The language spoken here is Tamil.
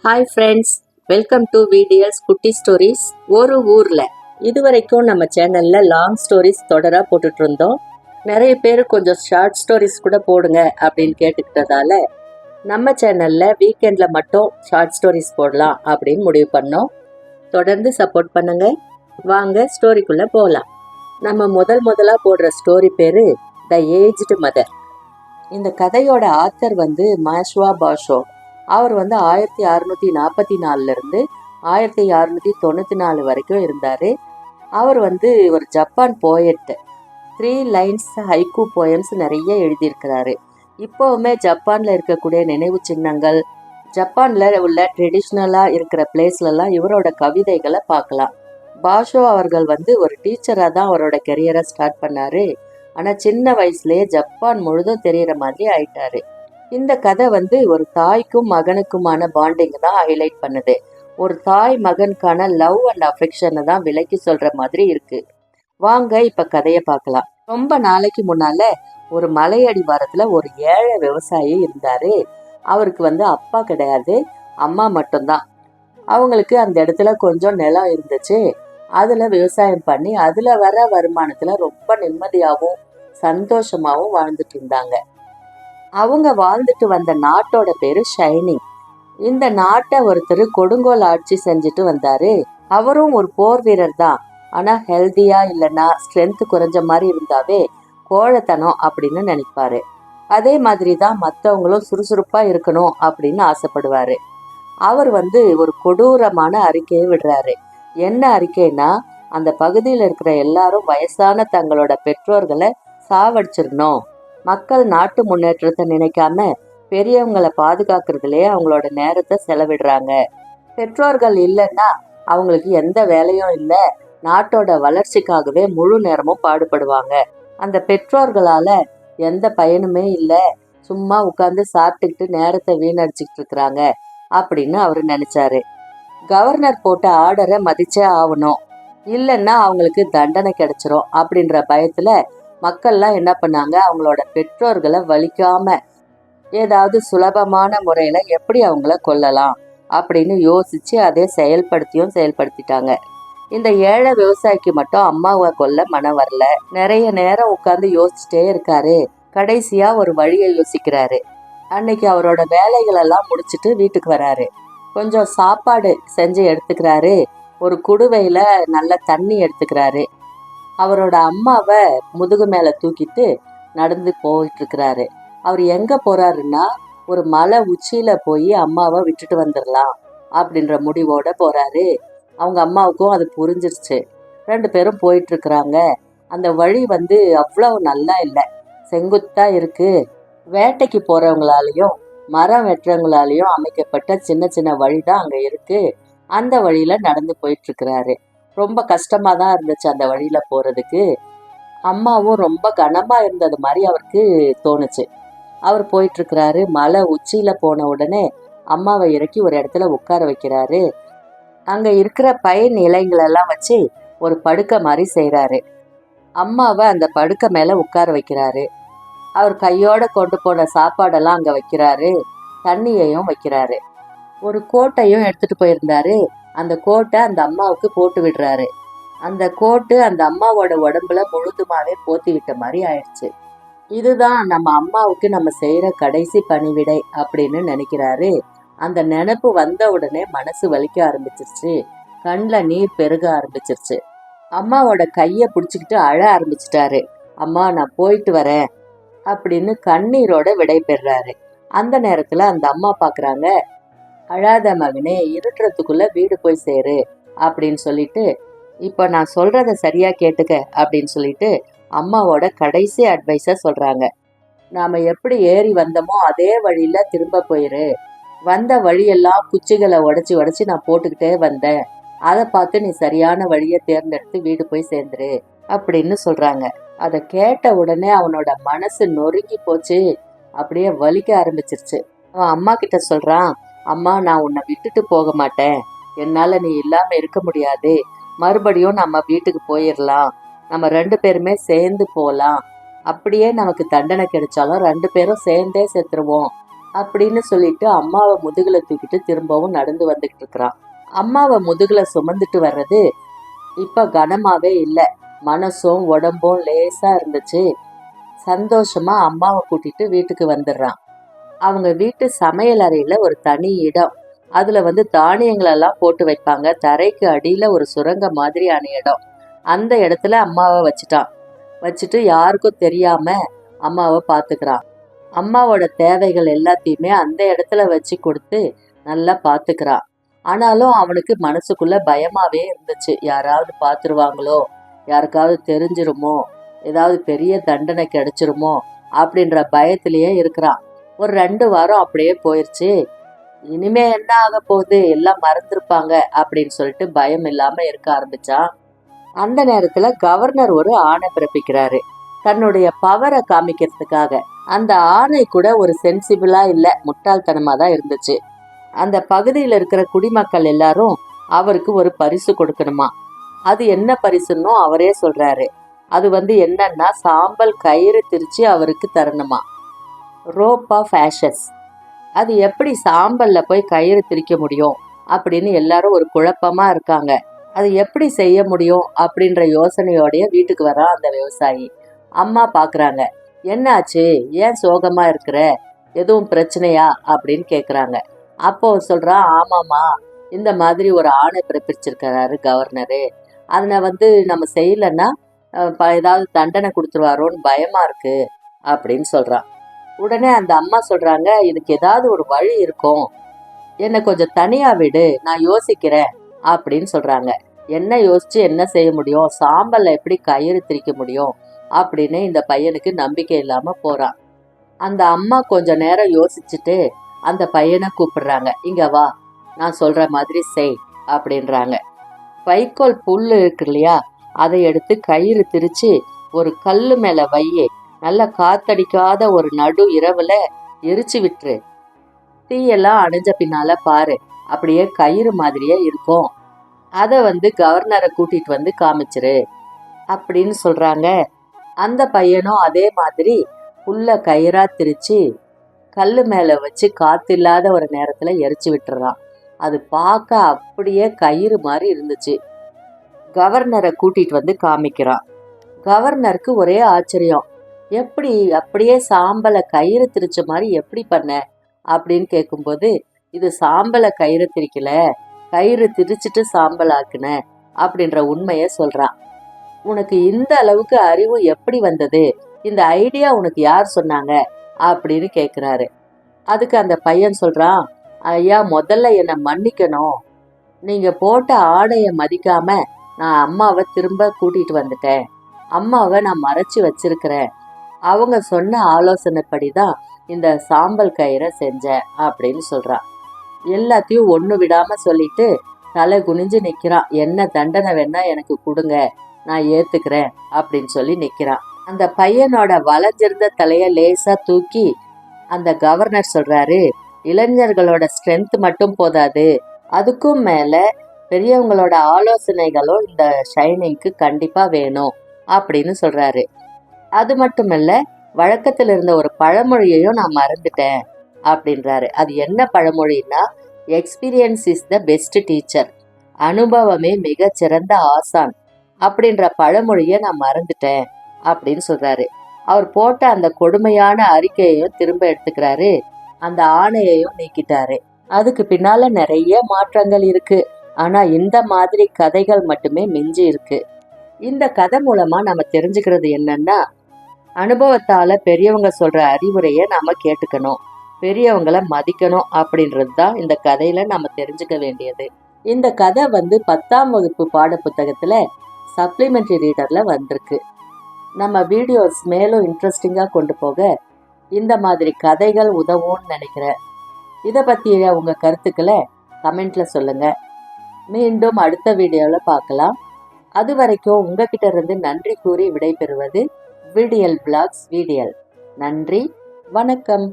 Hi friends, welcome to VTS குட்டி ஸ்டோரிஸ். ஒரு ஊரில் இதுவரைக்கும் நம்ம சேனலில் லாங் ஸ்டோரிஸ் தொடராக போட்டுட்டு இருந்தோம். நிறைய பேர் கொஞ்சம் ஷார்ட் ஸ்டோரிஸ் கூட போடுங்க அப்படின்னு கேட்டுக்கிட்டதால நம்ம சேனலில் வீக்கெண்டில் மட்டும் ஷார்ட் ஸ்டோரிஸ் போடலாம் அப்படின்னு முடிவு பண்ணோம். தொடர்ந்து சப்போர்ட் பண்ணுங்க. வாங்க ஸ்டோரிக்குள்ளே போகலாம். நம்ம முதலாக போடுற ஸ்டோரி பேர் த ஏஜ்டு மதர். இந்த கதையோட ஆத்தர் மாஷ்வா பாஷோ. அவர் 1644 1694 வரைக்கும் இருந்தார். அவர் ஒரு Japan poet. 3 lines haiku poems நிறைய எழுதியிருக்கிறாரு. இப்போவுமே ஜப்பானில் இருக்கக்கூடிய நினைவு சின்னங்கள், ஜப்பானில் உள்ள ட்ரெடிஷ்னலாக இருக்கிற பிளேஸ்லலாம் இவரோட கவிதைகளை பார்க்கலாம். பாஷோ அவர்கள் ஒரு டீச்சராக தான் அவரோட கெரியரை ஸ்டார்ட் பண்ணார். ஆனால் சின்ன வயசுலேயே ஜப்பான் முழுதும் தெரிகிற மாதிரி ஆயிட்டாரு. இந்த கதை ஒரு தாய்க்கும் மகனுக்குமான பாண்டிங் தான் ஹைலைட் பண்ணுது. ஒரு தாய் மகனுக்கான லவ் அண்ட் அஃபெக்ஷனை தான் விலைக்கு சொல்ற மாதிரி இருக்கு. வாங்க இப்ப கதையை பார்க்கலாம். ரொம்ப நாளைக்கு முன்னால ஒரு மலையடிவாரத்துல ஒரு ஏழை விவசாயி இருந்தாரு. அவருக்கு அப்பா கிடையாது, அம்மா மட்டும்தான். அவங்களுக்கு அந்த இடத்துல கொஞ்சம் நிலம் இருந்துச்சு. அதுல விவசாயம் பண்ணி அதுல வர வருமானத்துல ரொம்ப நிம்மதியாகவும் சந்தோஷமாவும் வாழ்ந்துட்டு இருந்தாங்க. அவங்க வாழ்ந்துட்டு வந்த நாட்டோட பேரு ஷைனிங். இந்த நாட்டை ஒருத்தர் கொடுங்கோல் ஆட்சி செஞ்சுட்டு வந்தாரு. அவரும் ஒரு போர் வீரர் தான். ஆனா ஹெல்தியா இல்லைன்னா ஸ்ட்ரென்த் குறைஞ்ச மாதிரி இருந்தாவே கோழைத்தனம் அப்படின்னு நினைப்பாரு. அதே மாதிரி தான் மற்றவங்களும் சுறுசுறுப்பா இருக்கணும் அப்படின்னு ஆசைப்படுவாரு. அவர் ஒரு கொடூரமான அறிக்கையை விடுறாரு. என்ன அறிக்கைன்னா, அந்த பகுதியில் இருக்கிற எல்லாரும் வயசான தங்களோட பெற்றோர்களை சாவடிச்சிடணும். மக்கள் நாட்டு முன்னேற்றத்தை நினைக்காம பெரியவங்களை பாதுகாக்கிறதுலயே அவங்களோட நேரத்தை செலவிடுறாங்க. பெற்றோர்கள் இல்லைன்னா அவங்களுக்கு எந்த வேலையும் இல்லை, நாட்டோட வளர்ச்சிக்காகவே முழு நேரமும் பாடுபடுவாங்க. அந்த பெற்றோர்களால எந்த பயனுமே இல்லை, சும்மா உட்காந்து சாப்பிட்டுக்கிட்டு நேரத்தை வீணடிச்சுக்கிட்டு இருக்கிறாங்க அப்படின்னு அவரு நினைச்சாரு. கவர்னர் போட்ட ஆர்டரை மதிச்சே ஆகணும், இல்லைன்னா அவங்களுக்கு தண்டனை கிடைச்சிரும் அப்படின்ற பயத்துல மக்கள்லாம் என்ன பண்ணாங்க, அவங்களோட பெற்றோர்களை வலிக்காம ஏதாவது சுலபமான முறையில எப்படி அவங்கள கொல்லலாம் அப்படின்னு யோசிச்சு அதை செயல்படுத்திட்டாங்க. இந்த ஏழை விவசாயிக்கு மட்டும் அம்மாவை கொல்ல மனம் வரல. நிறைய நேரம் உட்கார்ந்து யோசிச்சுட்டே இருக்காரு. கடைசியா ஒரு வழியை யோசிக்கிறாரு. அன்னைக்கு அவரோட வேலைகள் எல்லாம் முடிச்சுட்டு வீட்டுக்கு வராரு. கொஞ்சம் சாப்பாடு செஞ்சு எடுத்துக்கிறாரு. ஒரு குடுவையில நல்ல தண்ணி எடுத்துக்கிறாரு. அவரோட அம்மாவை முதுகு மேல தூக்கிட்டு நடந்து போயிட்டு இருக்கிறாரு. அவர் எங்க போறாருன்னா, ஒரு மலை உச்சியில போய் அம்மாவை விட்டுட்டு வந்துடலாம் அப்படின்ற முடிவோட போறாரு. அவங்க அம்மாவுக்கும் அது புரிஞ்சிருச்சு. 2 பேரும் போயிட்டு இருக்கிறாங்க. அந்த வழி அவ்வளவு நல்லா இல்லை, செங்குத்தா இருக்கு. வேட்டைக்கு போறவங்களாலையும் மரம் வெட்டுறவங்களாலையும் அமைக்கப்பட்ட சின்ன சின்ன வழிதான் அங்க இருக்கு. அந்த வழியில நடந்து போயிட்டு இருக்கிறாரு. ரொம்ப கஷ்டமா தான் இருந்துச்சு அந்த வழியில போறதுக்கு. அம்மாவும் ரொம்ப கனமா இருந்தது மாதிரி அவருக்கு தோணுச்சு. அவர் போயிட்டு இருக்கிறாரு. மலை உச்சியில போன உடனே அம்மாவை இறக்கி ஒரு இடத்துல உட்கார வைக்கிறாரு. அங்க இருக்கிற பயிர் இலைங்களெல்லாம் வச்சு ஒரு படுக்கை மாதிரி செய்யறாரு. அம்மாவை அந்த படுக்கை மேல உட்கார வைக்கிறாரு. அவர் கையோட கொண்டு போன சாப்பாடெல்லாம் அங்க வைக்கிறாரு. தண்ணியையும் வைக்கிறாரு. ஒரு கோட்டையும் எடுத்துட்டு போயிருந்தாரு. அந்த கோட்டை அந்த அம்மாவுக்கு போட்டு விடுறாரு. அந்த கோட்டு அந்த அம்மாவோட உடம்புல முழுதுமாவே போத்தி விட்ட மாதிரி ஆயிடுச்சு. இதுதான் நம்ம அம்மாவுக்கு நம்ம செய்யற கடைசி பணிவிடை அப்படின்னு நினைக்கிறாரு. அந்த நினைப்பு வந்த உடனே மனசு வலிக்க ஆரம்பிச்சிருச்சு. கண்ணில் நீர் பெருக ஆரம்பிச்சிருச்சு. அம்மாவோட கையை பிடிச்சிக்கிட்டு அழ ஆரம்பிச்சிட்டாரு. அம்மா, நான் போயிட்டு வரேன் அப்படின்னு கண்ணீரோட விடை பெறாரு. அந்த நேரத்துல அந்த அம்மா பாக்குறாங்க. அழாத மகனே, இருட்டுறதுக்குள்ள வீடு போய் சேரு அப்படின்னு சொல்லிட்டு, இப்ப நான் சொல்றத சரியா கேட்டுக்க அப்படின்னு சொல்லிட்டு அம்மாவோட கடைசி அட்வைஸ சொல்றாங்க. நாம எப்படி ஏறி வந்தோமோ அதே வழியில திரும்ப போயிரு. வந்த வழியெல்லாம் குச்சிகளை உடைச்சு நான் போட்டுக்கிட்டே வந்தேன். அதை பார்த்து நீ சரியான வழியை தேர்ந்தெடுத்து வீடு போய் சேர்ந்துரு அப்படின்னு சொல்றாங்க. அதை கேட்ட உடனே அவனோட மனசு நொறுங்கி போச்சு. அப்படியே வலிக்க ஆரம்பிச்சிருச்சு. அவன் அம்மா கிட்ட சொல்றான், அம்மா, நான் உன்னை விட்டுட்டு போக மாட்டேன். என்னால நீ இல்லாம இருக்க முடியாது. மறுபடியும் நம்ம வீட்டுக்கு போயிடலாம். நம்ம 2 பேருமே சேர்ந்து போலாம். அப்படியே நமக்கு தண்டனை கிடைச்சாலும் 2 பேரும் சேர்ந்தே செத்துருவோம் அப்படின்னு சொல்லிட்டு அம்மாவை முதுகுல தூக்கிட்டு திரும்பவும் நடந்து வந்துகிட்டு இருக்கிறான். அம்மாவை முதுகுல சுமந்துட்டு வர்றது இப்ப கனமாவே இல்லை. மனசும் உடம்பும் லேசா இருந்துச்சு. சந்தோஷமா அம்மாவை கூட்டிட்டு வீட்டுக்கு வந்துடுறான். அவங்க வீட்டு சமையல் அறையில ஒரு தனி இடம். அதுல தானியங்கள் எல்லாம் போட்டு வைப்பாங்க. தரைக்கு அடியில ஒரு சுரங்க மாதிரியான இடம். அந்த இடத்துல அம்மாவை வச்சுட்டு யாருக்கும் தெரியாம அம்மாவை பாத்துக்கிறான். அம்மாவோட தேவைகள் எல்லாத்தையுமே அந்த இடத்துல வச்சு கொடுத்து நல்லா பாத்துக்கிறான். ஆனாலும் அவனுக்கு மனசுக்குள்ள பயமாவே இருந்துச்சு. யாராவது பாத்துருவாங்களோ, யாருக்காவது தெரிஞ்சிருமோ, ஏதாவது பெரிய தண்டனை கிடைச்சிருமோ அப்படின்ற பயத்திலேயே இருக்கிறான். ஒரு 2 வாரம் அப்படியே போயிருச்சு. இனிமே என்ன ஆக போகுது, எல்லாம் மறந்துருப்பாங்க அப்படின்னு சொல்லிட்டு பயம் இல்லாம இருக்க ஆரம்பிச்சான். அந்த நேரத்துல கவர்னர் ஒரு ஆணை பிறப்பிக்கிறாரு, தன்னுடைய பவரை காமிக்கிறதுக்காக. அந்த ஆணை கூட ஒரு சென்சிபிளா இல்ல, முட்டாள்தனமா தான் இருந்துச்சு. அந்த பகுதியில் இருக்கிற குடிமக்கள் எல்லாரும் அவருக்கு ஒரு பரிசு கொடுக்கணுமா. அது என்ன பரிசுன்னோ அவரே சொல்றாரு. அது என்னன்னா சாம்பல் கயிறு திரிச்சு அவருக்கு தரணுமா. Rope of ashes. அது எப்படி சாம்பல்ல போய் கயிறு திரிக்க முடியும் அப்படின்னு எல்லாரும் ஒரு குழப்பமா இருக்காங்க. அது எப்படி செய்ய முடியும் அப்படின்ற யோசனையோடைய வீட்டுக்கு வரான் அந்த விவசாயி. அம்மா பாக்குறாங்க. என்னாச்சு, ஏன் சோகமா இருக்கிற, எதுவும் பிரச்சனையா அப்படின்னு கேக்குறாங்க. அப்போ சொல்றான், ஆமாமா, இந்த மாதிரி ஒரு ஆணை பிறப்பிச்சிருக்கிறாரு கவர்னரு. அதனை நம்ம செய்யலன்னா ஏதாவது தண்டனை கொடுத்துருவாரோன்னு பயமா இருக்கு அப்படின்னு சொல்றான். உடனே அந்த அம்மா சொல்றாங்க, இதுக்கு ஏதாவது ஒரு வழி இருக்கும், என்னை கொஞ்சம் தனியா விடு, நான் யோசிக்கிறேன் அப்படின்னு சொல்றாங்க. என்ன யோசிச்சு என்ன செய்ய முடியும், சாம்பல்ல எப்படி கயிறு திரிக்க முடியும் அப்படின்னு இந்த பையனுக்கு நம்பிக்கை இல்லாம போறான். அந்த அம்மா கொஞ்ச நேரம் யோசிச்சுட்டு அந்த பையனை கூப்பிடுறாங்க. இங்க வா, நான் சொல்ற மாதிரி செய் அப்படின்றாங்க. வைக்கோல் புல்லு இருக்கு இல்லையா, அதை எடுத்து கயிறு திரிச்சு ஒரு கல்லு மேல வையே, நல்ல காத்தடிக்காத ஒரு நடு இரவுல எரிச்சு விட்டுரு. தீயெல்லாம் அணைஞ்ச பின்னால பாரு, அப்படியே கயிறு மாதிரியே இருக்கும். அதை கவர்னரை கூட்டிட்டு காமிச்சிரு அப்படின்னு சொல்றாங்க. அந்த பையனும் அதே மாதிரி புல்ல கயிறா திரிச்சு கல்லு மேல வச்சு காத்தில்லாத ஒரு நேரத்துல எரிச்சு விட்டுறான். அது பார்க்க அப்படியே கயிறு மாதிரி இருந்துச்சு. கவர்னரை கூட்டிட்டு காமிக்கிறான். கவர்னருக்கு ஒரே ஆச்சரியம். எப்படி அப்படியே சாம்பலை கயிறு திரிச்ச மாதிரி எப்படி பண்ண அப்படின்னு கேட்கும்போது, இது சாம்பலை கயிறு திரிக்கல, கயிறு திரிச்சிட்டு சாம்பல் ஆக்குன அப்படின்ற உண்மைய சொல்றான். உனக்கு இந்த அளவுக்கு அறிவு எப்படி வந்தது, இந்த ஐடியா உனக்கு யார் சொன்னாங்க அப்படின்னு கேக்குறாரு. அதுக்கு அந்த பையன் சொல்றான், ஐயா, முதல்ல என்னை மன்னிக்கணும், நீங்க போட்ட ஆடையை மதிக்காம நான் அம்மாவை திரும்ப கூட்டிட்டு வந்துட்டேன். அம்மாவை நான் மறைச்சு வச்சிருக்கிறேன். அவங்க சொன்ன ஆலோசனைப்படிதான் இந்த சாம்பல் கயிறை செஞ்சேன் அப்படின்னு சொல்றான். எல்லாத்தையும் ஒண்ணு விடாம சொல்லிட்டு தலை குனிஞ்சு நிக்கிறான். என்ன தண்டனை வேணா எனக்கு கொடுங்க, நான் ஏத்துக்கிறேன் அப்படின்னு சொல்லி நிக்கிறான். அந்த பையனோட வளைஞ்சிருந்த தலைய லேசா தூக்கி அந்த கவர்னர் சொல்றாரு, இளைஞர்களோட ஸ்ட்ரென்த் மட்டும் போதாது, அதுக்கும் மேல பெரியவங்களோட ஆலோசனைகளும் இந்த ஷைனிங்க்கு கண்டிப்பா வேணும் அப்படின்னு சொல்றாரு. அது மட்டும் இல்ல, வழக்கத்துல இருந்த ஒரு பழமொழியையும் நான் மறந்துட்டேன் அப்படின்றாரு. அது என்ன பழமொழின்னா, experience is the best teacher, அனுபவமே மிக சிறந்த ஆசான் அப்படின்ற பழமொழியை நான் மறந்துட்டேன் அப்படின்னு சொல்றாரு. அவர் போட்ட அந்த கொடுமையான அறிக்கையையும் திரும்ப எடுத்துக்கிறாரு. அந்த ஆணையையும் நீக்கிட்டாரு. அதுக்கு பின்னால நிறைய மாற்றங்கள் இருக்கு. ஆனா இந்த மாதிரி கதைகள் மட்டுமே மிஞ்சி இருக்கு. இந்த கதை மூலமா நம்ம தெரிஞ்சுக்கிறது என்னன்னா, அனுபவத்தால பெரியவங்க சொல்ற அறிவுரைய நாம கேட்டுக்கணும், பெரியவங்களை மதிக்கணும் அப்படின்றது தான் இந்த கதையில நம்ம தெரிஞ்சுக்க வேண்டியது. இந்த கதை 10ஆம் வகுப்பு பாட புத்தகத்துல சப்ளிமெண்டரி ரீடர்ல வந்திருக்கு. நம்ம வீடியோஸ் மேலும் இன்ட்ரெஸ்டிங்கா கொண்டு போக இந்த மாதிரி கதைகள் உதவும்னு நினைக்கிறேன். இதை பற்றிய உங்க கருத்துக்களை கமெண்ட்ல சொல்லுங்க. மீண்டும் அடுத்த வீடியோல பார்க்கலாம். அது வரைக்கும் உங்ககிட்ட இருந்து நன்றி கூறி விடைபெறுவது விடியல் பிளாக்ஸ் வீடியல். நன்றி, வணக்கம்.